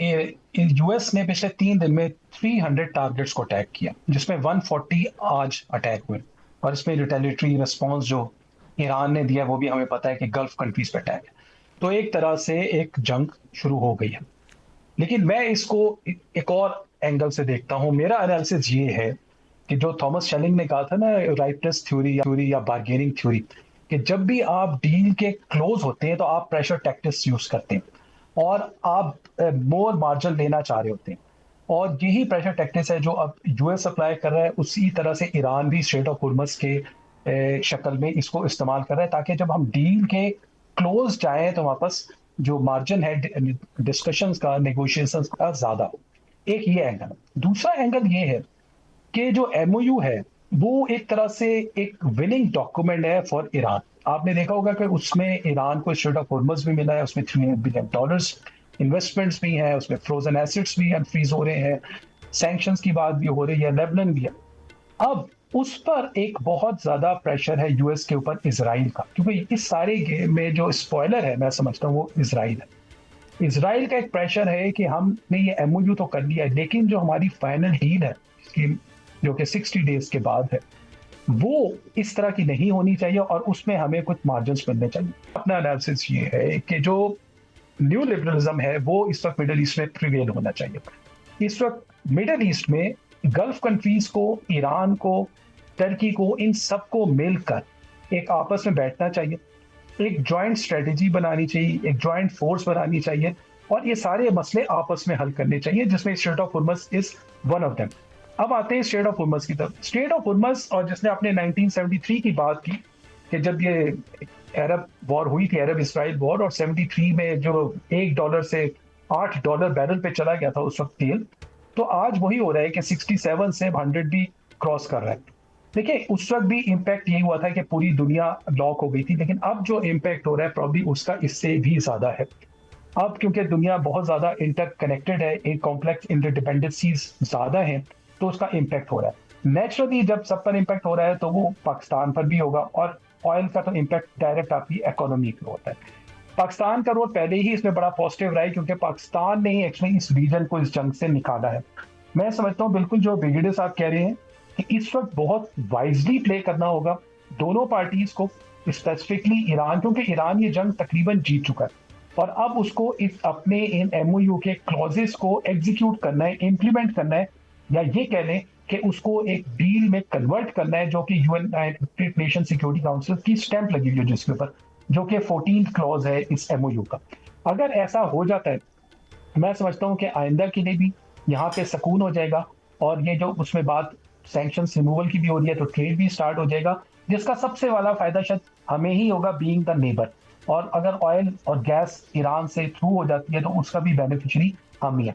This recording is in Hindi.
यूएस ने पिछले 3 दिन में 300 टारगेट्स को अटैक किया, जिसमें 140 आज अटैक हुए। और इसमें रिटेलिटरी रिस्पॉन्स जो ईरान ने दिया वो भी हमें पता है कि गल्फ कंट्रीज पे अटैक है। तो एक तरह से एक जंग शुरू हो गई है। लेकिन मैं इसको एक और एंगल से देखता हूँ। मेरा एनालिसिस ये है कि जो थॉमस शेलिंग ने कहा था ना, राइटनेस थ्योरी या बार्गेनिंग थ्योरी, कि जब भी आप डील के क्लोज होते हैं तो आप प्रेशर टैक्टिक्स यूज करते हैं और आप मोर मार्जिन लेना चाह रहे होते हैं। और यही प्रेशर टैक्टिक्स है जो अब यूएस अप्लाई कर रहा है, उसी तरह से ईरान भी स्ट्रेट ऑफ हुर्मुज के शक्ल में इसको इस्तेमाल कर रहा है, ताकि जब हम डील के क्लोज जाएं तो वापस जो मार्जिन है डिस्कशंस का, नेगोशिएशंस का, ज्यादा हो। एक ये एंगल। दूसरा एंगल ये है कि जो एमओयू है वो एक तरह से एक विनिंग डॉक्यूमेंट है फॉर ईरान। आपने देखा होगा कि उसमें ईरान को स्ट्रेट ऑफ हुर्मुज भी मिला है, उसमें $300 बिलियन इन्वेस्टमेंट्स भी हैं, उसमें फ्रोजन एसेट्स भी फ्रीज हो रहे हैं, सैंक्शंस की बात भी हो रही है, लेबनान भी है। अब उस पर एक बहुत ज्यादा प्रेशर है यूएस के ऊपर इसराइल का, क्योंकि इस सारे गेम में जो स्पॉइलर है मैं समझता हूँ वो इसराइल है। इसराइल का एक प्रेशर है कि हमने ये एमओयू तो कर लिया है, लेकिन जो हमारी फाइनल डील है इसकी, जो कि 60 डेज के बाद है, वो इस तरह की नहीं होनी चाहिए और उसमें हमें कुछ मार्जिन मिलने चाहिए। अपना एनालिसिस ये है कि जो न्यू लिबरलिज्म है वो इस वक्त मिडल ईस्ट में प्रिवेल होना चाहिए। इस वक्त मिडल ईस्ट में गल्फ कंट्रीज को, ईरान को, टर्की को, इन सबको मिलकर एक आपस में बैठना चाहिए, एक जॉइंट स्ट्रेटेजी बनानी चाहिए, एक जॉइंट फोर्स बनानी चाहिए और ये सारे मसले आपस में हल करने चाहिए, जिसमें strait of Hormuz is one of them. अब आते हैं स्ट्रेट ऑफ हुर्मुज की तरफ। स्ट्रेट ऑफ हुर्मुज, और जिसने आपने 1973 की बात की कि जब ये अरब वॉर हुई थी, अरब इसराइल वॉर, और 73 में जो $1 से $8 बैरल पे चला गया था उस वक्त तेल, तो आज वही हो रहा है कि 67 से 100 भी क्रॉस कर रहा है। देखिए, उस वक्त भी इम्पैक्ट यही हुआ था कि पूरी दुनिया लॉक हो गई थी, लेकिन अब जो इम्पैक्ट हो रहा है प्रॉब्ली उसका इससे भी ज्यादा है। अब क्योंकि दुनिया बहुत ज्यादा इंटरकनेक्टेड है, एक कॉम्प्लेक्स इंटरडिपेंडेंसीज ज्यादा है, तो उसका इम्पैक्ट हो रहा है। नेचुरली जब सब पर इम्पैक्ट हो रहा है तो वो पाकिस्तान पर भी होगा, और ऑयल का तो इम्पैक्ट डायरेक्ट आपकी इकोनॉमी पर होता है। पाकिस्तान का रोल पहले ही इसमें बड़ा पॉजिटिव रहा है, क्योंकि पाकिस्तान ने ही एक्चुअली इस रीजन को इस जंग से निकाला है। मैं समझता हूँ बिल्कुल जो ब्रिगेडियर साहब कह रहे हैं कि इस वक्त बहुत वाइजली प्ले करना होगा दोनों पार्टीज को, स्पेसिफिकली ईरान, क्योंकि ईरान ये जंग तकरीबन जीत चुका है और अब उसको इस अपने इन एमओयू के क्लॉजेस को एग्जीक्यूट करना है, इम्प्लीमेंट करना है, या ये कह लें कि उसको एक डील में कन्वर्ट करना है, जो कि यूएन नेशन सिक्योरिटी काउंसिल की स्टैंप लगी हुई है जिसके ऊपर, जो कि 14th क्लॉज है इस एमओयू का। अगर ऐसा हो जाता है, मैं समझता हूं कि आइंदा के लिए भी यहाँ पे सुकून हो जाएगा, और ये जो उसमें बात सैंक्शन रिमूवल की भी हो रही है तो ट्रेड भी स्टार्ट हो जाएगा, जिसका सबसे वाला फायदा शायद हमें ही होगा, बीइंग द नेबर। और अगर ऑयल और गैस ईरान से थ्रू हो जाती है तो उसका भी बेनिफिशियरी हम ही है।